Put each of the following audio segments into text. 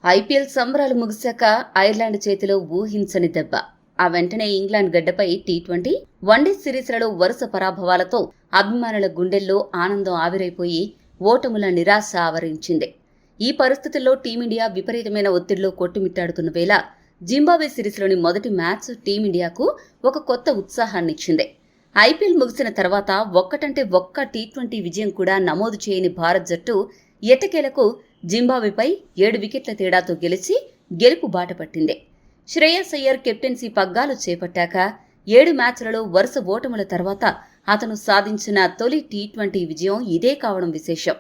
IPL సంబరాలు ముగిశాక Ireland చేతిలో ఊహించని దెబ్బ. ఆ వెంటనే ఇంగ్లాండ్ గడ్డపై టీ20, వన్డే సిరీస్లలో వరుస పరాభవాలతో అభిమానుల గుండెల్లో ఆనందం ఆవిరైపోయి ఓటముల నిరాశ ఆవరించింది. ఈ పరిస్థితుల్లో టీమిండియా విపరీతమైన ఒత్తిడిలో కొట్టుమిట్టాడుతున్న వేళ జింబాబ్వే సిరీస్లోని మొదటి మ్యాచ్ టీమిండియాకు ఒక కొత్త ఉత్సాహాన్నిచ్చింది. ఐపీఎల్ ముగిసిన తర్వాత ఒక్కటంటే ఒక్క టీ20 విజయం కూడా నమోదు చేయని భారత్ జట్టు ఎట్టకేలకు జింబాబ్వేపై 7 వికెట్ల తేడాతో గెలిచి గెలుపు బాట పట్టింది. శ్రేయస్ అయ్యర్ కెప్టెన్సీ పగ్గాలు చేపట్టాక 7 మ్యాచ్లలో వరుస ఓటముల తర్వాత అతను సాధించిన తొలి టీ20 విజయం ఇదే కావడం విశేషం.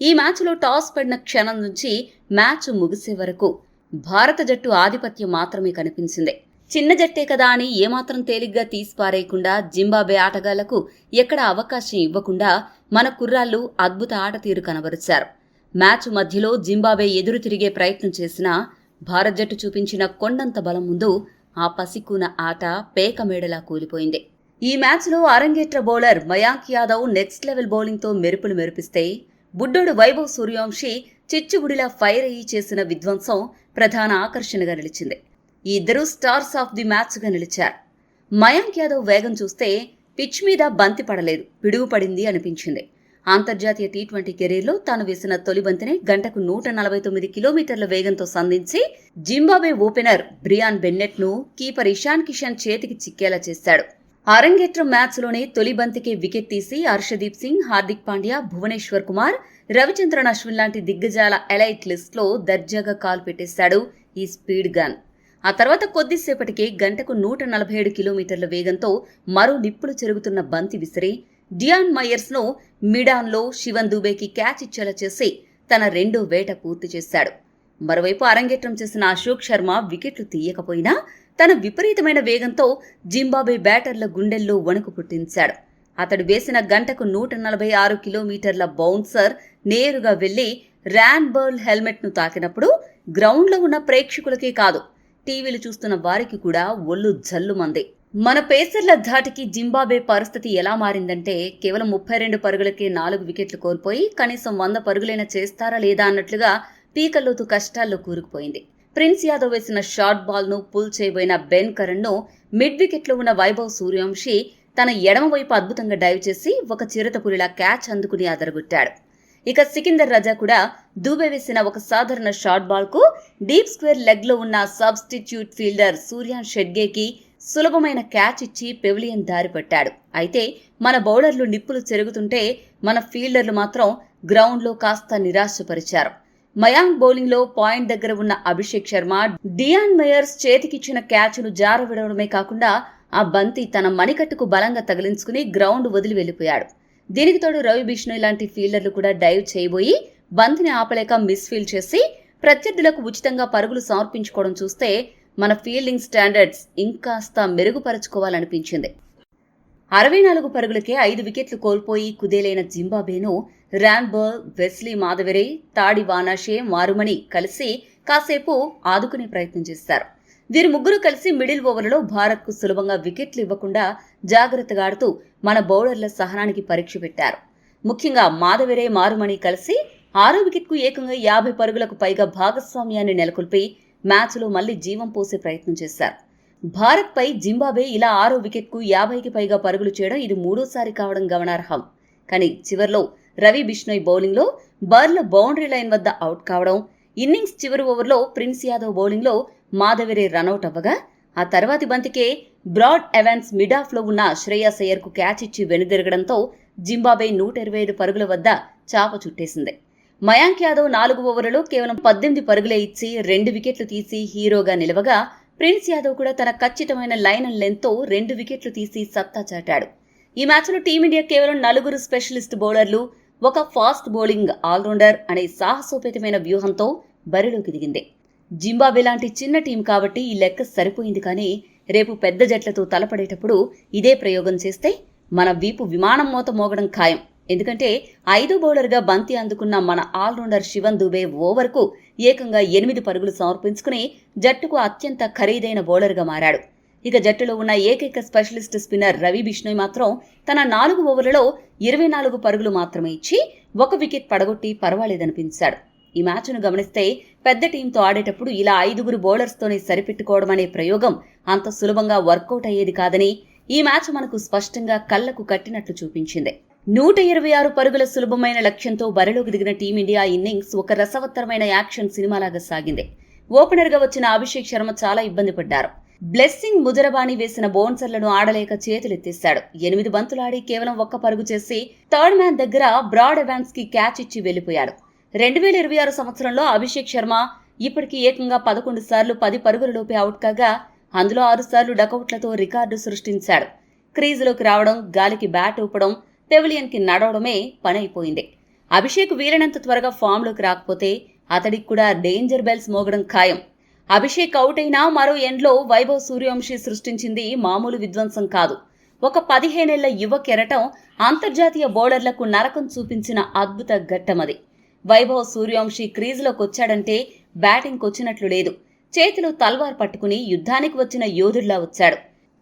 ఈ మ్యాచ్లో టాస్ పడిన క్షణం నుంచి మ్యాచ్ ముగిసే వరకు భారత జట్టు ఆధిపత్యం మాత్రమే కనిపించింది. చిన్న జట్టే కదా అని ఏమాత్రం తేలిగ్గా తీసిపారేయకుండా జింబాబ్వే ఆటగాళ్లకు ఎక్కడ అవకాశం ఇవ్వకుండా మన కుర్రాళ్లు అద్భుత ఆటతీరు కనబరిచారు. మ్యాచ్ మధ్యలో జింబాబ్వే ఎదురు తిరిగే ప్రయత్నం చేసినా భారత్ జట్టు చూపించిన కొండంత బలం ముందు ఆ పసికూన ఆట పేకమేడలా కూలిపోయింది. ఈ మ్యాచ్లో అరంగేట్ర bowler Mayank Yadav next level బౌలింగ్తో మెరుపులు మెరిపిస్తే బుడ్డోడు వైభవ్ సూర్యవంశీ చిచ్చుబుడిలా ఫైర్ అయ్యి చేసిన విధ్వంసం ప్రధాన ఆకర్షణగా నిలిచింది. ఈ ఇద్దరూ స్టార్స్ ఆఫ్ ది మ్యాచ్గా నిలిచారు. మయాంక్ యాదవ్ వేగం చూస్తే పిచ్ మీద బంతి పడలేదు, పిడుగు పడింది అనిపించింది. అంతర్జాతీయ టీ20 కెరీర్లో తాను వేసిన తొలి బంతిని గంటకు 149 కిలోమీటర్ల వేగంతో సంధించి జింబాబ్వే ఓపెనర్ బ్రియాన్ బెన్నెట్ ను కీపర్ ఇషాన్ కిషన్ చేతికి చిక్కేలా చేశాడు. అరంగేట్రం మ్యాచ్లోనే తొలి బంతికి వికెట్ తీసి హర్షదీప్ సింగ్, హార్దిక్ పాండ్యా, భువనేశ్వర్ కుమార్, రవిచంద్రన్ అశ్విన్ లాంటి దిగ్గజాల ఎలైట్ లిస్ట్లో దర్జాగా కాలు పెట్టేశాడు ఈ స్పీడ్ గన్. ఆ తర్వాత కొద్దిసేపటికే గంటకు 147 కిలోమీటర్ల వేగంతో మరో నిప్పులు చెరుగుతున్న బంతి విసిరి డియాన్ మయర్స్ ను మిడాన్లో శివన్ దుబేకి క్యాచ్ ఇచ్చేలా చేసి తన రెండో వేట పూర్తి చేశాడు. మరోవైపు అరంగేట్రం చేసిన అశోక్ శర్మ వికెట్లు తీయకపోయినా తన విపరీతమైన వేగంతో జింబాబ్వే బ్యాటర్ల గుండెల్లో వణుకు పుట్టించాడు. అతడు వేసిన గంటకు 146 కిలోమీటర్ల బౌన్సర్ నేరుగా వెళ్లి ర్యాన్బర్ల్ హెల్మెట్ ను తాకినప్పుడు గ్రౌండ్లో ఉన్న ప్రేక్షకులకే కాదు, టీవీలు చూస్తున్న వారికి కూడా ఒళ్ళు జల్లుమంది. మన పేసర్ల ధాటికి జింబాబ్వే పరిస్థితి ఎలా మారిందంటే కేవలం 32 పరుగులకే 4 వికెట్లు కోల్పోయి కనీసం 100 పరుగులైనా చేస్తారా లేదా అన్నట్లుగా పీకల్లోతు కష్టాల్లో కూరుకుపోయింది. ప్రిన్స్ యాదవ్ వేసిన షార్ట్ బాల్ ను పుల్ చేయబోయిన బెన్ కరణ్ ను మిడ్ వికెట్ లో ఉన్న వైభవ్ సూర్యవంశీ తన ఎడమ వైపు అద్భుతంగా డైవ్ చేసి ఒక చిరుతపులిలా క్యాచ్ అందుకుని అదరగొట్టాడు. ఇక సికిందర్ రజా కూడా దూబే వేసిన ఒక సాధారణ షార్ట్ బాల్ కు డీప్ స్క్వేర్ లెగ్ లో ఉన్న సబ్స్టిట్యూట్ ఫీల్డర్ సూర్యాన్ షెడ్గేకి సులభమైన క్యాచ్ ఇచ్చి పెవిలియన్ దారి పట్టాడు. అయితే మన బౌలర్లు నిప్పులు చెరుగుతుంటే మన ఫీల్డర్లు మాత్రం గ్రౌండ్లో కాస్త నిరాశపరిచారు. మయాంక్ బౌలింగ్లో పాయింట్ దగ్గర ఉన్న అభిషేక్ శర్మ డియాన్ మయర్స్ చేతికిచ్చిన క్యాచ్ను జారవిడవడమే కాకుండా ఆ బంతి తన మణికట్టుకు బలంగా తగిలించుకుని గ్రౌండ్ వదిలి వెళ్లిపోయాడు. దీనికి తోడు రవి బిష్ణోయ్ లాంటి ఫీల్డర్లు కూడా డైవ్ చేయబోయి బంతిని ఆపలేక మిస్ఫీల్డ్ చేసి ప్రత్యర్థులకు ఉచితంగా పరుగులు సమర్పించుకోవడం చూస్తే మన ఫీల్డింగ్ స్టాండర్డ్స్ ఇంకాస్త మెరుగుపరచుకోవాలనిపించింది. 64 పరుగులకే 5 వికెట్లు కోల్పోయి కుదేలైన జింబాబ్వేను ర్యాన్బర్ల్, వెస్లీ మాధవరే, తాడి వానాషే, మారుమణి కలిసి కాసేపు ఆదుకునే ప్రయత్నం చేశారు. వీరు ముగ్గురు కలిసి మిడిల్ ఓవర్లలో భారత్కు సులభంగా వికెట్లు ఇవ్వకుండా జాగ్రత్తగా ఆడుతూ మన బౌలర్ల సహనానికి పరీక్ష పెట్టారు. ముఖ్యంగా మాధవరే, మారుమణి కలిసి 6వ వికెట్కు ఏకంగా 50 పరుగులకు పైగా భాగస్వామ్యాన్ని నెలకొల్పి మ్యాచ్లో మళ్లీ జీవం పోసే ప్రయత్నం చేశారు. భారత్ పై జింబాబ్వే ఇలా 6వ వికెట్కు 50కి పైగా పరుగులు చేయడం ఇది 3వ కావడం గమనార్హం. కానీ చివర్లో రవి బిష్ణోయ్ బౌలింగ్లో బర్ల్ బౌండరీ లైన్ వద్ద అవుట్ కావడం, ఇన్నింగ్స్ చివరి ఓవర్లో ప్రిన్స్ యాదవ్ బౌలింగ్లో మాధవరే రనౌట్ అవ్వగా ఆ తర్వాతి బంతికే బ్రాడ్ ఎవాన్స్ మిడ్ ఆఫ్ లో ఉన్న శ్రేయస్ అయ్యర్ కు క్యాచ్ ఇచ్చి వెనుదిరగడంతో జింబాబ్వే 125 పరుగుల వద్ద చాప చుట్టేసింది. మయాంక్ యాదవ్ 4 ఓవర్లలో కేవలం 18 పరుగులే ఇచ్చి 2 వికెట్లు తీసి హీరోగా నిలవగా ప్రిన్స్ యాదవ్ కూడా తన ఖచ్చితమైన లైన్ అండ్ లెంత్ తో 2 వికెట్లు తీసి సత్తా చాటాడు. ఈ మ్యాచ్లో టీమిండియా కేవలం 4 స్పెషలిస్ట్ బౌలర్లు, ఒక ఫాస్ట్ బౌలింగ్ ఆల్రౌండర్ అనే సాహసోపేతమైన వ్యూహంతో బరిలోకి దిగింది. జింబాబ్వే లాంటి చిన్న టీం కాబట్టి ఈ లెక్క సరిపోయింది. కానీ రేపు పెద్ద జట్లతో తలపడేటప్పుడు ఇదే ప్రయోగం చేస్తే మన వీపు విమానం మోత మోగడం ఖాయం. ఎందుకంటే 5వ బౌలర్గా బంతి అందుకున్న మన ఆల్రౌండర్ శివన్ దుబే ఓవర్కు ఏకంగా 8 పరుగులు సమర్పించుకుని జట్టుకు అత్యంత ఖరీదైన బౌలర్గా మారాడు. ఇక జట్టులో ఉన్న ఏకైక స్పెషలిస్ట్ స్పిన్నర్ రవి బిష్ణోయ్ మాత్రం తన 4 ఓవర్లలో 24 పరుగులు మాత్రమే ఇచ్చి 1 వికెట్ పడగొట్టి పర్వాలేదనిపించాడు. ఈ మ్యాచ్ను గమనిస్తే పెద్ద టీంతో ఆడేటప్పుడు ఇలా 5 బౌలర్స్తోనే సరిపెట్టుకోవడం అనే ప్రయోగం అంత సులభంగా వర్కౌట్ అయ్యేది కాదని ఈ మ్యాచ్ మనకు స్పష్టంగా కళ్లకు కట్టినట్లు చూపించింది. 126 పరుగుల సులభమైన లక్ష్యంతో బరిలోకి దిగిన టీమిండియా ఇన్నింగ్స్ ఒక రసవత్తరమైన యాక్షన్ సినిమాలాగా సాగింది. ఓపెనర్గా వచ్చిన అభిషేక్ శర్మ చాలా ఇబ్బంది పడ్డారు. బ్లెస్సింగ్ ముజరబానీ వేసిన బౌన్సర్లను ఆడలేక చేతులెత్తేశాడు. 8 బంతులాడి కేవలం 1 పరుగు చేసి థర్డ్ మ్యాన్ దగ్గర బ్రాడ్ ఎవాన్స్ కి క్యాచ్ ఇచ్చి వెళ్లిపోయాడు. 2026 సంవత్సరంలో అభిషేక్ శర్మ ఇప్పటికీ ఏకంగా 11 సార్లు 10 పరుగులలోపే అవుట్ కాగా అందులో 6 సార్లు డకౌట్లతో రికార్డు సృష్టించాడు. క్రీజులోకి రావడం, గాలికి బ్యాట్ ఊపడం, పెవిలియన్ కి నడవడమే పనైపోయింది. అభిషేక్ వీలైనంత త్వరగా ఫామ్లోకి రాకపోతే అతడికి కూడా డేంజర్ బెల్స్ మోగడం ఖాయం. అభిషేక్ అవుట్ అయినా మరో ఎండ్లో వైభవ్ సూర్యవంశీ సృష్టించింది మామూలు విధ్వంసం కాదు. ఒక 15 ఏళ్ల యువ కెరటం అంతర్జాతీయ బౌలర్లకు నరకం చూపించిన అద్భుత ఘట్టమది. వైభవ్ సూర్యవంశీ క్రీజులోకొచ్చాడంటే బ్యాటింగ్ వచ్చినట్లు లేదు. చేతిలో తల్వార్ పట్టుకుని యుద్ధానికి వచ్చిన యోధుడిలా వచ్చాడు.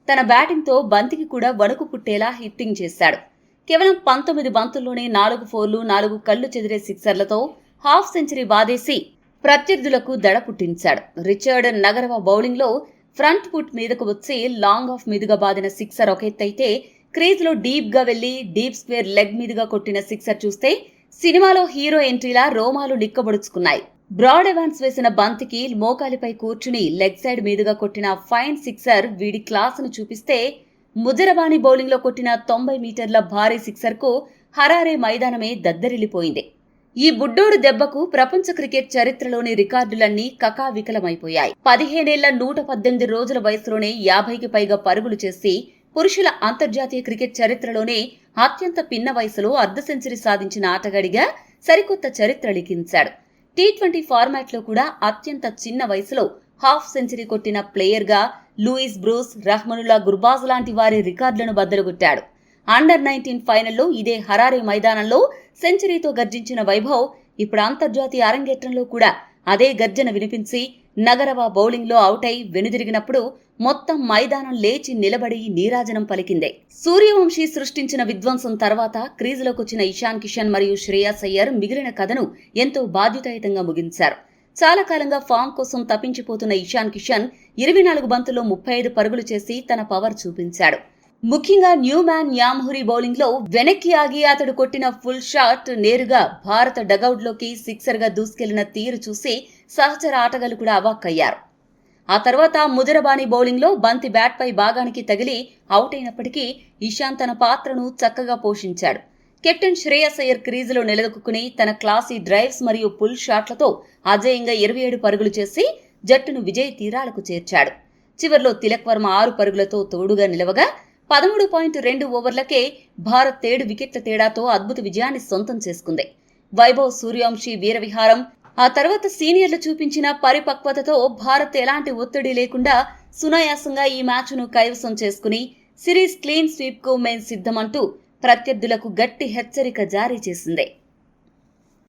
తన బ్యాటింగ్తో బంతికి కూడా వణుకు పుట్టేలా హిట్టింగ్ చేశాడు. కేవలం 19 బంతుల్లోనే 4 ఫోర్లు, 4 కళ్లు చెదిరే సిక్సర్లతో హాఫ్ సెంచరీ బాదేసి ప్రత్యర్థులకు దడ పుట్టించాడు. రిచర్డ్ నగరవ బౌలింగ్లో ఫ్రంట్ ఫుట్ మీదకు వచ్చి లాంగ్ ఆఫ్ మీదుగా బాదిన సిక్సర్ ఒక ఎత్తైతే, క్రీజ్లో డీప్గా వెళ్లి డీప్ స్క్వేర్ లెగ్ మీదుగా కొట్టిన సిక్సర్ చూస్తే సినిమాలో హీరో ఎంట్రీలా రోమాలు నిక్కబడుచుకున్నాయి. బ్రాడ్ ఎవాన్స్ వేసిన బంతికి మోకాలిపై కూర్చుని లెగ్ సైడ్ మీదుగా కొట్టిన ఫైన్ సిక్సర్ వీడి క్లాసును చూపిస్తే, ముజరబానీ బౌలింగ్లో కొట్టిన 90 మీటర్ల భారీ సిక్సర్కు హరారే మైదానమే దద్దరిల్లిపోయింది. ఈ బుడ్డోడు దెబ్బకు ప్రపంచ క్రికెట్ చరిత్రలోని రికార్డులన్నీ కకావికలమైపోయాయి. 15 ఏళ్ల 118 రోజుల వయసులోనే 50కి పైగా పరుగులు చేసి పురుషుల అంతర్జాతీయ క్రికెట్ చరిత్రలోనే అత్యంత పిన్న వయసులో అర్ధ సెంచరీ సాధించిన ఆటగాడిగా సరికొత్త చరిత్ర లిఖించాడు. T20 ఫార్మాట్లో కూడా అత్యంత చిన్న వయసులో హాఫ్ సెంచరీ కొట్టిన ప్లేయర్గా లూయిస్ బ్రూస్, రహ్మనుల్లా గుర్బాజ్ లాంటి వారి రికార్డులను బద్దలుగొట్టాడు. అండర్ 19 ఫైనల్లో ఇదే హరారే మైదానంలో సెంచరీతో గర్జించిన వైభవ్ ఇప్పుడు అంతర్జాతీయ అరంగేట్రంలో కూడా అదే గర్జన వినిపించి నగరవ బౌలింగ్లో అవుట్ అయి వెనుదిరిగినప్పుడు మొత్తం మైదానం లేచి నిలబడి నీరాజనం పలికిందే. సూర్యవంశీ సృష్టించిన విధ్వంసం తర్వాత క్రీజులోకొచ్చిన ఇషాన్ కిషన్ మరియు శ్రేయాస్ అయ్యర్ మిగిలిన కథను ఎంతో బాధ్యతాయుతంగా ముగించారు. చాలా కాలంగా ఫామ్ కోసం తప్పించిపోతున్న ఇషాన్ కిషన్ 24 బంతుల్లో 35 పరుగులు చేసి తన పవర్ చూపించాడు. ముఖ్యంగా న్యూ మ్యాన్ యామ్హురి బౌలింగ్లో వెనక్కి ఆగి అతడు కొట్టిన ఫుల్ షాట్ నేరుగా భారత డగౌట్లోకి సిక్సర్గా దూసుకెళ్లిన తీరు చూసి సహచర ఆటగాళ్లు కూడా అవాక్కయ్యారు. ఆ తర్వాత ముజరబానీ బౌలింగ్లో బంతి బ్యాట్పై భాగానికి తగిలి అవుట్ అయినప్పటికీ ఇషాన్ తన పాత్రను చక్కగా పోషించాడు. కెప్టెన్ శ్రేయస్ అయ్యర్ క్రీజులో నిలదొక్కుని తన క్లాసీ డ్రైవ్స్ మరియు పుల్ షాట్లతో అజేయంగా 27 పరుగులు చేసి జట్టును విజయ తీరాలకు చేర్చాడు. చివర్లో తిలక్ వర్మ 6 పరుగులతో తోడుగా నిలవగా 13.2 ఓవర్లకే భారత్ 7 వికెట్ల తేడాతో అద్భుత విజయాన్ని సొంతం చేసుకుంది. వైభవ్ సూర్యవంశీ వీరవిహారం, ఆ తర్వాత సీనియర్లు చూపించిన పరిపక్వతతో భారత్ ఎలాంటి ఒత్తిడి లేకుండా సునాయాసంగా ఈ మ్యాచ్ను కైవసం చేసుకుని సిరీస్ క్లీన్ స్వీప్కు మేం సిద్ధమంటూ ప్రత్యర్థులకు గట్టి హెచ్చరిక జారీ చేసింది.